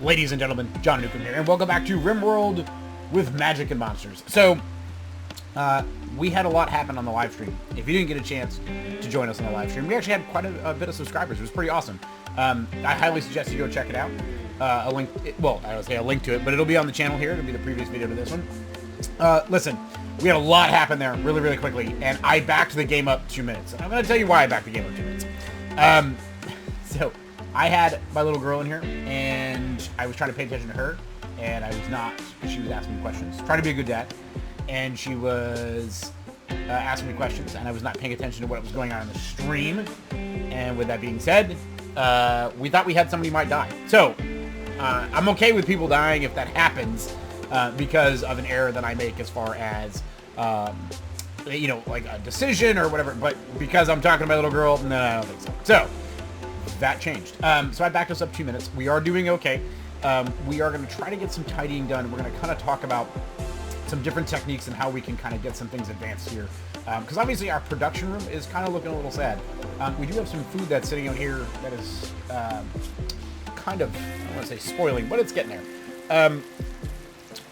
Ladies and gentlemen, John Nukem here, and welcome back to Rimworld with Magic and Monsters. So, we had a lot happen on the live stream. If you didn't get a chance to join us on the live stream, we actually had quite a bit of subscribers. It was pretty awesome. I highly suggest you go check it out. I would say a link to it, but it'll be on the channel here. It'll be the previous video to this one. Listen, we had a lot happen there really, really quickly, and I backed the game up 2 minutes. And I'm going to tell you why I backed the game up 2 minutes. So, I had my little girl in here, and I was trying to pay attention to her, and I was not, because she was asking me questions. Trying to be a good dad, and she was asking me questions, and I was not paying attention to what was going on in the stream. And with that being said, we thought we had somebody who might die. So, I'm okay with people dying if that happens, because of an error that I make as far as, you know, like a decision or whatever, but because I'm talking to my little girl, no, I don't think so. So, that changed. So I backed us up 2 minutes. We are doing okay. We are going to try to get some tidying done. We're going to kind of talk about some different techniques and how we can kind of get some things advanced here. Because obviously our production room is kind of looking a little sad. We do have some food that's sitting out here that is kind of, I don't want to say spoiling, but it's getting there.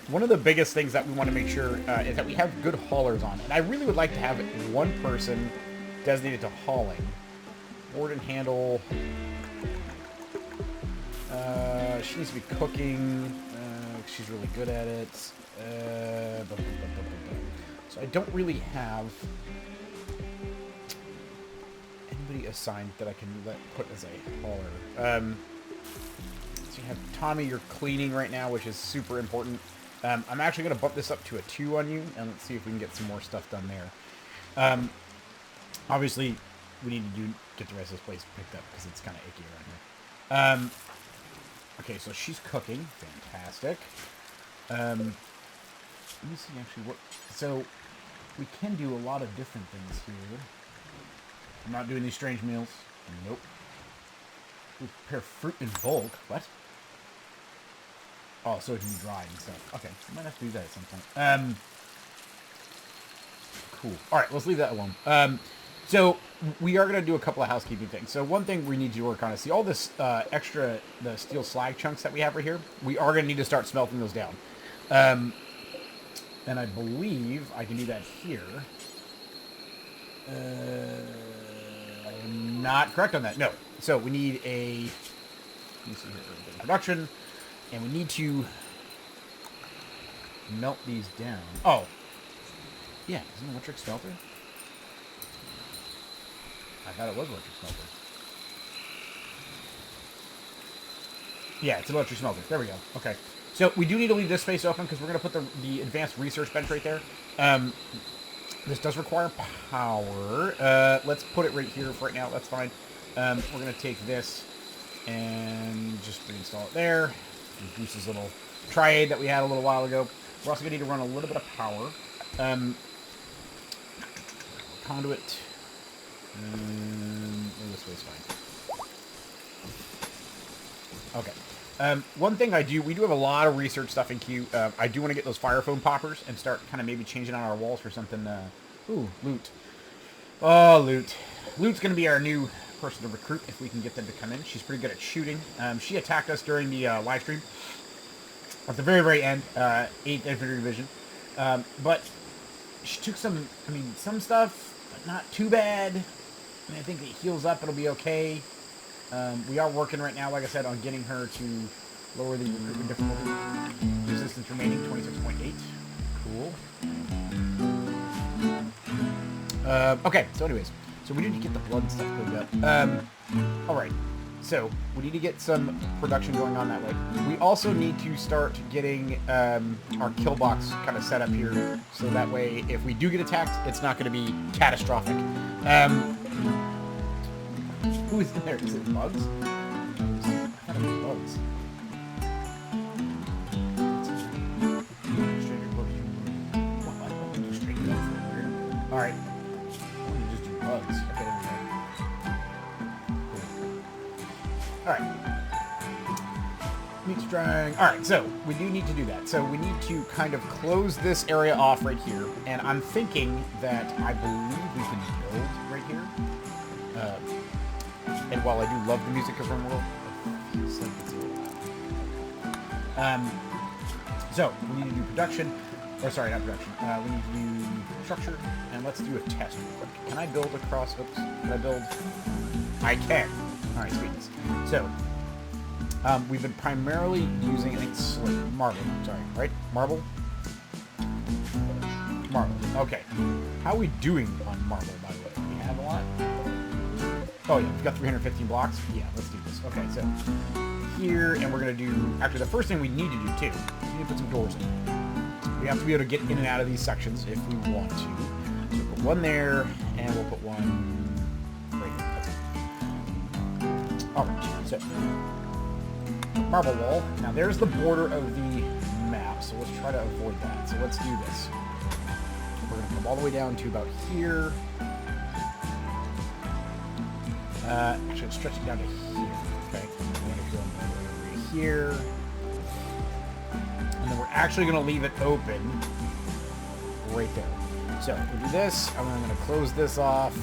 One of the biggest things that we want to make sure is that we have good haulers on. And I really would like to have one person designated to hauling. Board and handle. She needs to be cooking. She's really good at it. So I don't really have anybody assigned that I can put as a hauler. So you have Tommy, you're cleaning right now, which is super important. I'm actually going to bump this up to a 2 on you, and let's see if we can get some more stuff done there. Obviously, we need to get the rest of this place picked up because it's kind of icky around here. Okay, so she's cooking. Fantastic. Let me see actually what... So, we can do a lot of different things here. I'm not doing these strange meals. Nope. We prepare fruit in bulk. What? Oh, so it can be dried and stuff. Okay, I might have to do that at some point. Cool. Alright, let's leave that alone. So, we are going to do a couple of housekeeping things. So, one thing we need to work on is, see all this the steel slag chunks that we have right here? We are going to need to start smelting those down. And I believe I can do that here. I am not correct on that. No. So, we need a... Let me see here. Production. And we need to melt these down. Oh. Yeah, isn't it electric smelter? I thought it was electric smelter. Yeah, it's an electric smelter. There we go. Okay. So we do need to leave this space open because we're going to put the advanced research bench right there. This does require power. Let's put it right here for right now. That's fine. We're going to take this and just reinstall it there. Bruce's little triade that we had a little while ago. We're also going to need to run a little bit of power. Conduit. This way's fine. Okay. One thing we do have a lot of research stuff in queue. I do want to get those fire foam poppers and start kind of maybe changing out our walls for something. Ooh, loot. Oh, loot. Loot's going to be our new person to recruit if we can get them to come in. She's pretty good at shooting. She attacked us during the live stream at the very, very end. 8th Infantry Division. But she took some stuff, but not too bad. I mean, I think it heals up. It'll be okay. We are working right now, like I said, on getting her to lower the recruitment difficulty. Resistance remaining, 26.8. Cool. Okay, so anyways. So we need to get the blood and stuff cleaned up. Alright. So, we need to get some production going on that way. We also need to start getting our kill box kind of set up here. So that way, if we do get attacked, it's not going to be catastrophic. Who is in there? Is it bugs? I thought it was bugs. Alright. Just do bugs. Okay, there we go. Cool. Alright. Meat's drying. Alright, so we do need to do that. So we need to kind of close this area off right here. And I'm thinking that I believe we can build right here. And while I do love the music of Rimworld, it feels like it's a little loud. So, we need to do production. Or, sorry, not production. We need to do structure. And let's do a test real quick. Can I build across... Oops. Can I build... I can. Alright, sweetness. So, we've been primarily using, I think, slate. Marble. Sorry, right? Marble? Marble. Okay. How are we doing on marble, by the way? Do we have a lot? Oh, yeah. We've got 315 blocks. Yeah, let's do this. Okay, so here, and we're going to do... Actually, the first thing we need to do, too, is we need to put some doors in. We have to be able to get in and out of these sections if we want to. So we'll put one there, and we'll put one right here. That's it. Alright, so marble wall. Now there's the border of the map, so let's try to avoid that. So let's do this. We're going to come all the way down to about here. Actually, let's stretch it down to here. Okay, we're going to go over here. And then we're actually going to leave it open right there. So we do this, and then I'm going to close this off.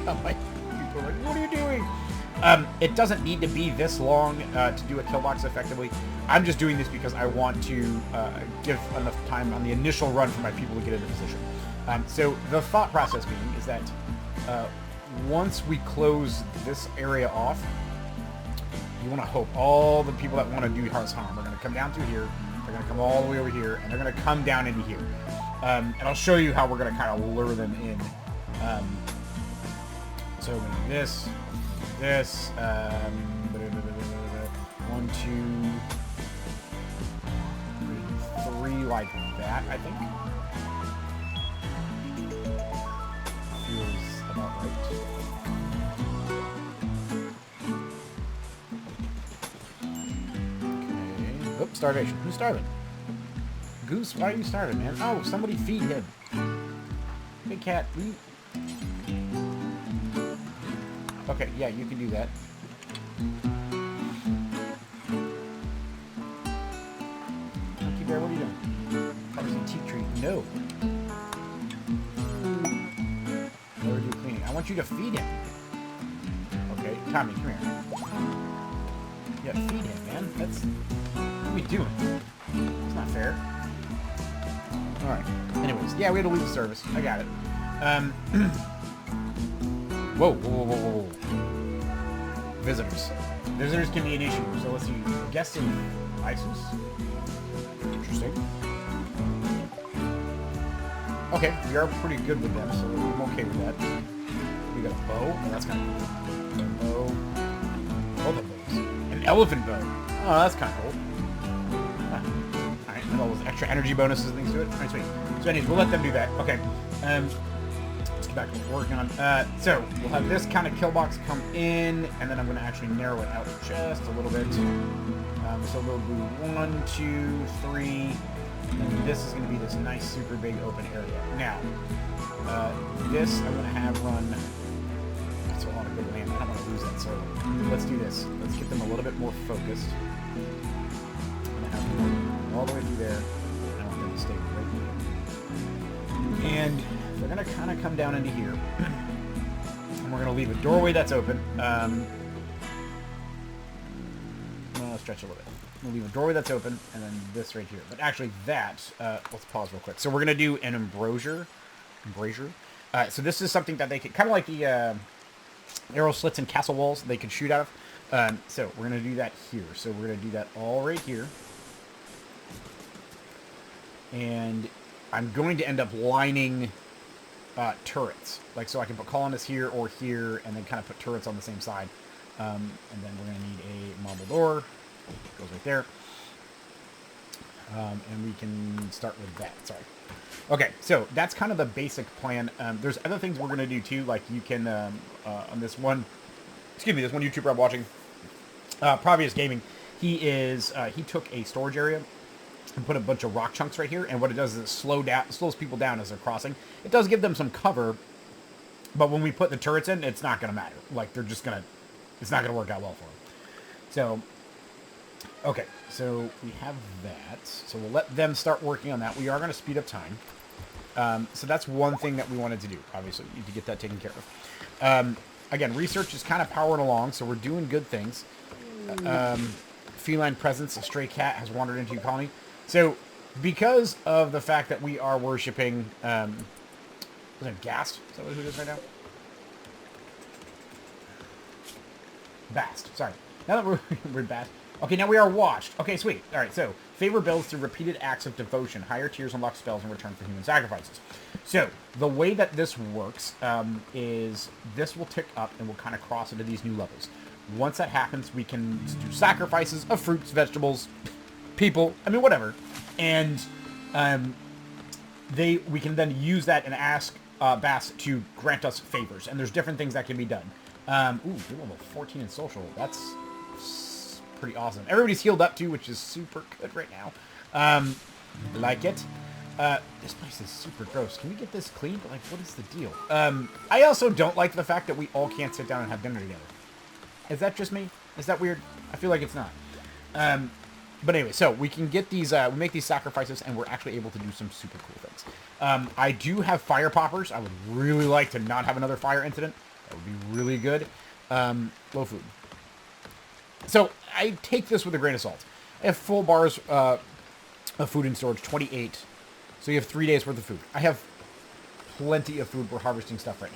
Oh my, people are like, what are you doing? It doesn't need to be this long to do a kill box effectively. I'm just doing this because I want to give enough time on the initial run for my people to get into position. So the thought process being is that once we close this area off, you want to hope all the people that want to do harm are going to come down through here. They're going to come all the way over here, and they're going to come down into here. And I'll show you how we're going to kind of lure them in. So we're going to do this, this, 1, 2, 3, like that, I think. Feels about right. Oops, starvation. Who's starving? Goose, why are you starving, man? Oh, somebody feed him. Big cat, eat. Okay, yeah, you can do that. Monkey Bear, what are you doing? Harvesting tea tree. No. What are you cleaning? I want you to feed him. Okay, Tommy, come here. Yeah, feed him, man. That's... What are we doing? It's not fair. Alright. Anyways, yeah, we had to leave the service. I got it. Whoa, whoa, whoa, whoa, whoa. Visitors. Visitors can be an issue. So let's see. Guests and ISIS. Interesting. Okay, we are pretty good with them, so I'm okay with that. We got a bow. Oh, that's kind of cool. A bow. Both of those. An elephant bow. Oh, that's kind of cool. Alright, and all those extra energy bonuses and things to it. Alright, sweet. So anyways, we'll let them do that. Okay. Let's get back to what we're working on. So, we'll have this kind of kill box come in, and then I'm going to actually narrow it out just a little bit. So we'll do 1, 2, 3, and this is going to be this nice, super big open area. Now, this I'm going to have run... That's a lot of good land. I don't want to lose that, so let's do this. Let's get them a little bit more focused. I'm going to have them all the way through there. I want them to stay right here. And they're going to kind of come down into here. And we're going to leave a doorway that's open. I'll stretch a little bit. We'll leave a doorway that's open, and then this right here. But actually that, let's pause real quick. So we're going to do an embrasure. So this is something that they can, kind of like the arrow slits and castle walls they could shoot out of. So we're going to do that here. So we're going to do that all right here. And I'm going to end up lining turrets. Like, so I can put colonists here or here, and then kind of put turrets on the same side. And then we're going to need a marble door. Goes right there. And we can start with that. Sorry. Okay, so that's kind of the basic plan. There's other things we're going to do too. Like you can, on this one, this one YouTuber I'm watching, Provius Gaming, he took a storage area and put a bunch of rock chunks right here. And what it does is it slows people down as they're crossing. It does give them some cover, but when we put the turrets in, it's not going to matter. Like they're just going to, it's not going to work out well for them. So, okay, so we have that. So we'll let them start working on that. We are going to speed up time. So that's one thing that we wanted to do. Obviously, we need to get that taken care of. Again, research is kind of powering along, so we're doing good things. feline presence, a stray cat has wandered into your colony. So, because of the fact that we are worshipping, was it Gast? Is that who it is right now? Bast. Sorry. Now that we're Bast. Okay, now we are washed. Okay, sweet. All right, so favor builds through repeated acts of devotion. Higher tiers unlock spells in return for human sacrifices. So the way that this works is this will tick up and we'll kind of cross into these new levels. Once that happens, we can do sacrifices of fruits, vegetables, people. I mean, whatever, and we can then use that and ask Bast to grant us favors. And there's different things that can be done. Ooh, you're level 14 in social. That's pretty awesome. Everybody's healed up too, which is super good right now. Like it. This place is super gross. Can we get this cleaned? Like, what is the deal? I also don't like the fact that we all can't sit down and have dinner together. Is that just me? Is that weird? I feel like it's not. But anyway, so we can get these, we make these sacrifices, and we're actually able to do some super cool things. I do have fire poppers. I would really like to not have another fire incident. That would be really good. Low food. So I take this with a grain of salt. I have full bars of food in storage, 28. So you have 3 days worth of food. I have plenty of food. We're harvesting stuff right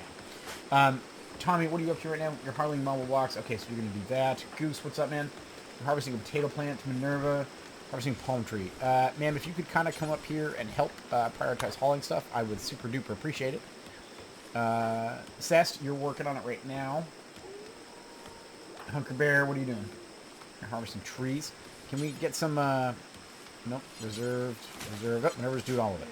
now. Tommy, what are you up to right now? You're harvesting marble blocks. Okay, so you're going to do that. Goose, what's up, man? You're harvesting a potato plant. Minerva, harvesting palm tree. Ma'am, if you could kind of come up here and help prioritize hauling stuff, I would super duper appreciate it. Cest, you're working on it right now. Hunker Bear, what are you doing? You're harvesting trees. Can we get some, nope, reserved. Oh, Minerva's doing all of it.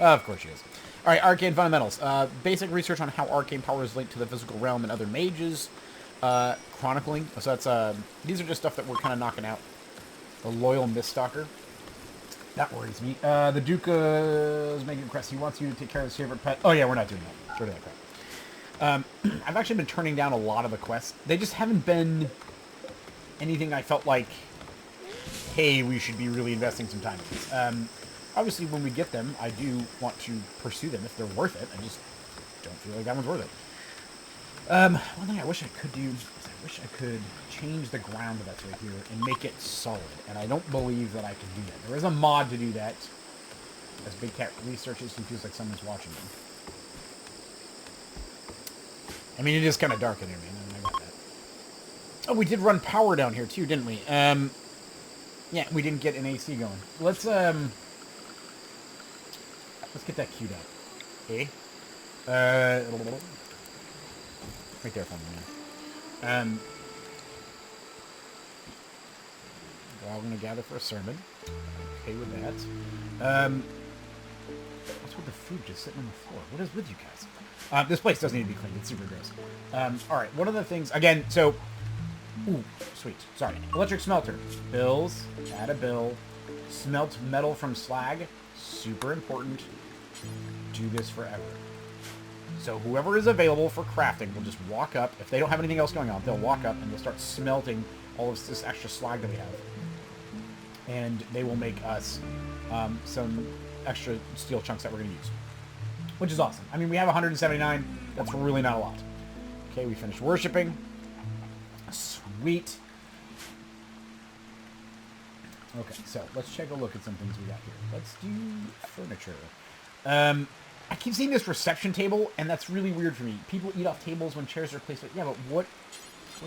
Of course she is. All right, arcane fundamentals. Basic research on how arcane power is linked to the physical realm and other mages. Chronicling. So that's, these are just stuff that we're kind of knocking out. The Loyal Miststalker. That worries me. The Duke is making a request. He wants you to take care of his favorite pet. Oh, yeah, we're not doing that. Get rid of that crap. I've actually been turning down a lot of the quests. They just haven't been anything I felt like, hey, we should be really investing some time in this. Obviously, when we get them, I do want to pursue them if they're worth it. I just don't feel like that one's worth it. One thing I wish I could do is I wish I could change the ground that's right here and make it solid. And I don't believe that I can do that. There is a mod to do that. As Big Cat researches, he feels like someone's watching him. I mean, it is kind of dark in here, man. I got that. Oh, we did run power down here, too, didn't we? Yeah, we didn't get an AC going. Let's get that queued up. Okay? Right there for me, man. We're all going to gather for a sermon. Okay with that. What's with the food just sitting on the floor? What is with you guys? This place does need to be cleaned. It's super gross. Alright, one of the things... Again, so... Ooh, sweet. Sorry. Electric smelter. Bills. Add a bill. Smelt metal from slag. Super important. Do this forever. So whoever is available for crafting will just walk up. If they don't have anything else going on, they'll walk up and they'll start smelting all of this extra slag that we have. And they will make us some extra steel chunks that we're going to use. Which is awesome. I mean, we have 179. That's really not a lot. Okay, we finished worshipping. Sweet. Okay, so let's take a look at some things we got here. Let's do furniture. I keep seeing this reception table, and that's really weird for me. People eat off tables when chairs are placed. Yeah, but what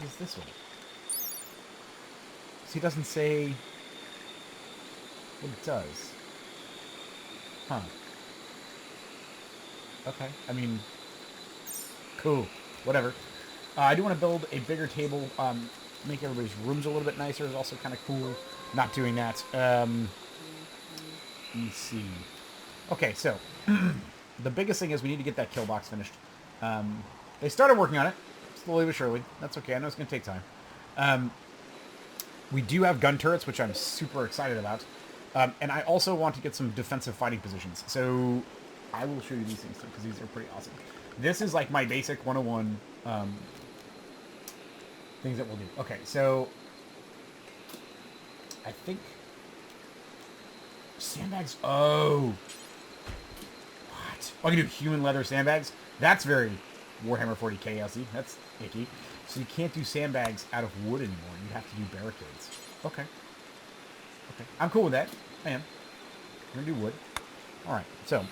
is this one? So he doesn't say what it does. Huh. Okay. I mean, cool. Whatever. I do want to build a bigger table. Make everybody's rooms a little bit nicer is also kind of cool. Not doing that. Let me see. Okay, so the biggest thing is we need to get that kill box finished. They started working on it, slowly but surely. That's okay. I know it's going to take time. We do have gun turrets, which I'm super excited about. And I also want to get some defensive fighting positions. So I will show you these things, because these are pretty awesome. This is like my basic 101 things that we'll do. Okay, so I think sandbags. Oh, what? Oh, I can do human leather sandbags. That's very Warhammer 40k, Elsie. That's icky. So you can't do sandbags out of wood anymore. You have to do barricades. Okay. Okay. I'm cool with that. I am. We're going to do wood. Alright, so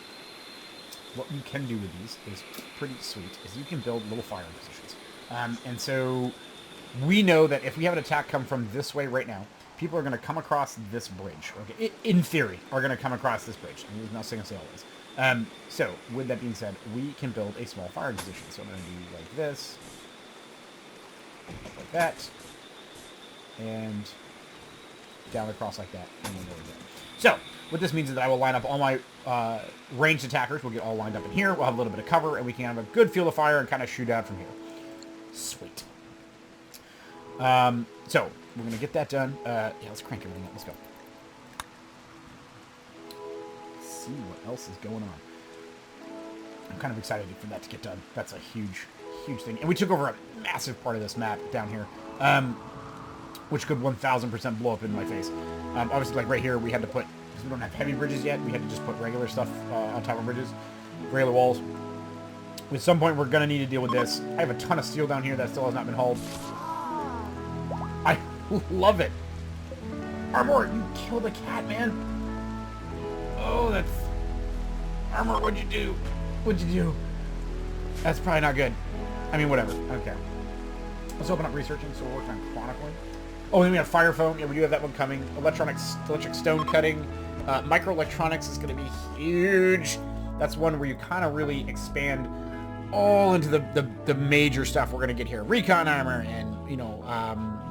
what you can do with these is pretty sweet, is you can build little fire positions. And so we know that if we have an attack come from this way right now, people are going to come across this bridge. Okay, in theory, are going to come across this bridge. I'm not saying always. So, with that being said, we can build a small fire position. So I'm going to do like this, like that, and down across like that, and then there we go. So, what this means is that I will line up all my ranged attackers. We'll get all lined up in here. We'll have a little bit of cover, and we can have a good field of fire and kind of shoot out from here. Sweet. So, we're going to get that done. Yeah, let's crank everything up. Let's go. Let's see what else is going on. I'm kind of excited for that to get done. That's a huge, huge thing. And we took over a massive part of this map down here, which could 1,000% blow up in my face. Obviously, like right here, we had to put, because we don't have heavy bridges yet, we had to just put regular stuff on top of bridges, regular walls. At some point, we're going to need to deal with this. I have a ton of steel down here that still has not been hauled. I love it. Armor, you killed a cat, man. Oh, that's... Armor, what'd you do? What'd you do? That's probably not good. I mean, whatever. Okay. Let's open up researching, so we're working on chronicling. Oh, then we have fire foam. Yeah, we do have that one coming. Electric stone cutting. Microelectronics is going to be huge. That's one where you kind of really expand all into the major stuff we're going to get here. Recon armor and, you know,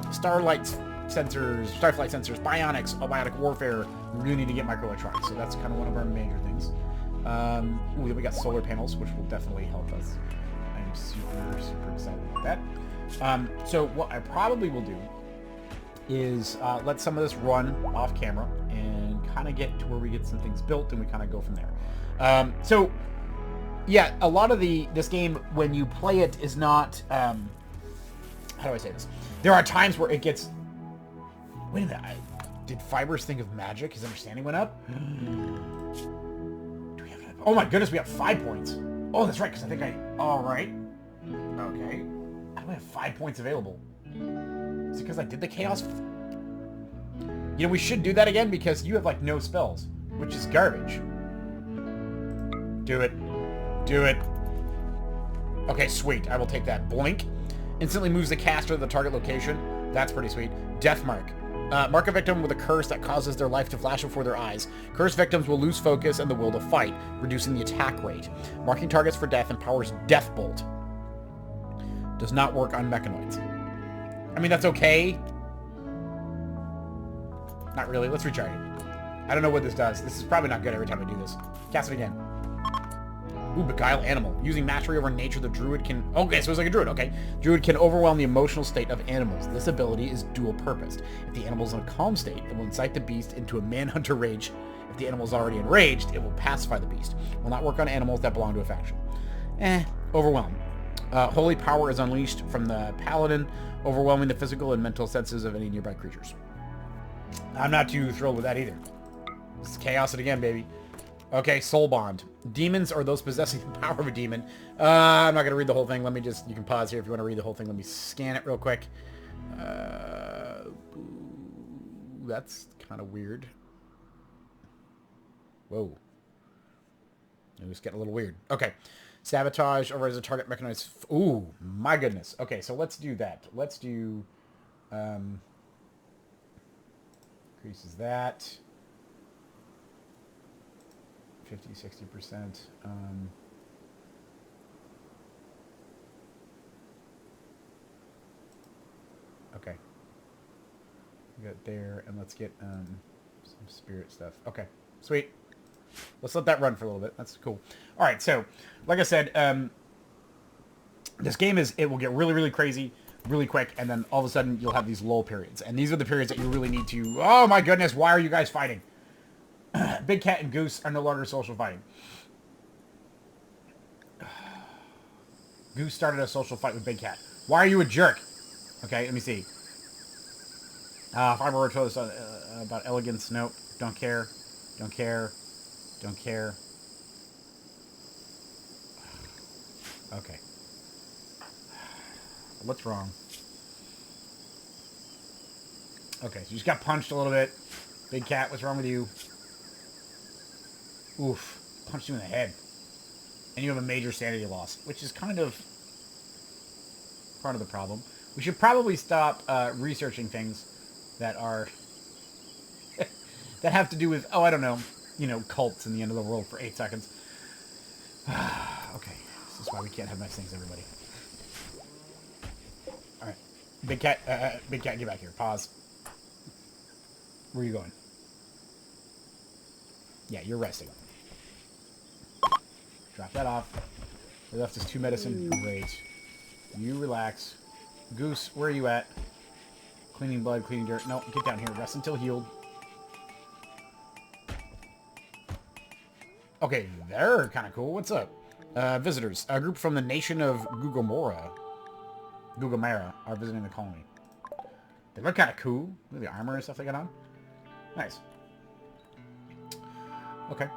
starflight sensors, bionics, biotic warfare. We really need to get microelectronics, so that's kind of one of our major things. Ooh, then we got solar panels, which will definitely help us. I'm super, super excited about that. So what I probably will do is let some of this run off camera and kind of get to where we get some things built, and we kind of go from there. So yeah, a lot of this game, when you play it, is not... how do I say this? There are times where it gets... Wait a minute. Did Fibers think of magic? His understanding went up? Oh my goodness, we have 5 points. Oh, that's right, because I think all right. Okay. How do I have 5 points available? Is it because I did the chaos? You know, we should do that again, because you have, like, no spells, which is garbage. Do it. Do it. Okay, sweet. I will take that. Blink. Instantly moves the caster to the target location. That's pretty sweet. Death Mark. Mark a victim with a curse that causes their life to flash before their eyes. Cursed victims will lose focus and the will to fight, reducing the attack rate. Marking targets for death empowers Death Bolt. Does not work on mechanoids. I mean, that's okay. Not really. Let's retry it. I don't know what this does. This is probably not good every time I do this. Cast it again. Ooh, Beguile Animal. Using mastery over nature, the druid can... Okay, so it's like a druid, okay. Druid can overwhelm the emotional state of animals. This ability is dual-purposed. If the animal is in a calm state, it will incite the beast into a manhunter rage. If the animal is already enraged, it will pacify the beast. It will not work on animals that belong to a faction. Overwhelm. Holy power is unleashed from the paladin, overwhelming the physical and mental senses of any nearby creatures. I'm not too thrilled with that either. Let's chaos it again, baby. Okay, Soul Bond. Demons are those possessing the power of a demon. I'm not going to read the whole thing. Let me just... You can pause here if you want to read the whole thing. Let me scan it real quick. That's kind of weird. Whoa. It was getting a little weird. Okay. Sabotage over as a target mechanized... Ooh, my goodness. Okay, so let's do that. Let's do... increases that... 50-60%. Okay. We got it there, and let's get some spirit stuff. Okay, sweet. Let's let that run for a little bit. That's cool. All right, so like I said, this game it will get really, really crazy really quick, and then all of a sudden you'll have these lull periods, and these are the periods that you really need to. Oh my goodness, why are you guys fighting? Big Cat and Goose are no longer social fighting. Goose started a social fight with Big Cat. Why are you a jerk? Okay, let me see. Fiber told us about elegance. Nope. Don't care. Don't care. Don't care. Okay. What's wrong? Okay, so you just got punched a little bit. Big cat, what's wrong with you? Oof. Punched you in the head. And you have a major sanity loss, which is kind of part of the problem. We should probably stop researching things that are... that have to do with, oh, I don't know, cults in the end of the world for 8 seconds. Okay, this is why we can't have nice things, everybody. Alright. Big cat, get back here. Pause. Where are you going? Yeah, you're resting. Drop that off. We left us 2 medicine. Great. You relax. Goose, where are you at? Cleaning blood, cleaning dirt. No, get down here. Rest until healed. Okay, they're kind of cool. What's up? Visitors. A group from the nation of Gugomara are visiting the colony. They look kind of cool. Look at the armor and stuff they got on. Nice. Okay.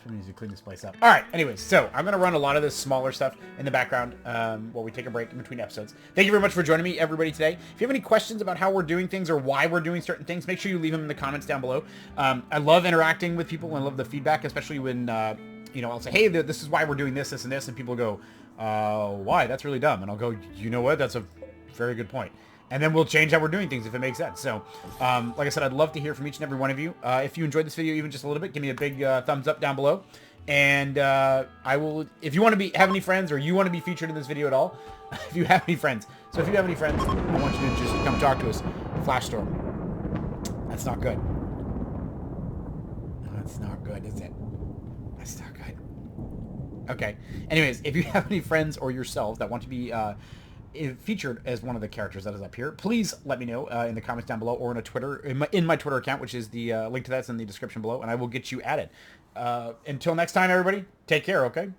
We need to clean this place up. Alright, anyways, so I'm going to run a lot of this smaller stuff in the background while we take a break in between episodes. Thank you very much for joining me, everybody, today. If you have any questions about how we're doing things or why we're doing certain things, make sure you leave them in the comments down below. I love interacting with people and I love the feedback, especially when, I'll say, hey, this is why we're doing this, and this, and people go, why? That's really dumb. And I'll go, you know what? That's a very good point. And then we'll change how we're doing things if it makes sense. So, like I said, I'd love to hear from each and every one of you. If you enjoyed this video even just a little bit, give me a big thumbs up down below. And I will, if you want to have any friends or you want to be featured in this video at all, if you have any friends. So if you have any friends, I want you to just come talk to us. Flash storm. That's not good. That's not good, is it? That's not good. Okay. Anyways, if you have any friends or yourself that want to be featured as one of the characters that is up here, please let me know in the comments down below or in a Twitter, in my Twitter account, which is the link to that's in the description below, and I will get you added. Until next time, everybody, take care, okay?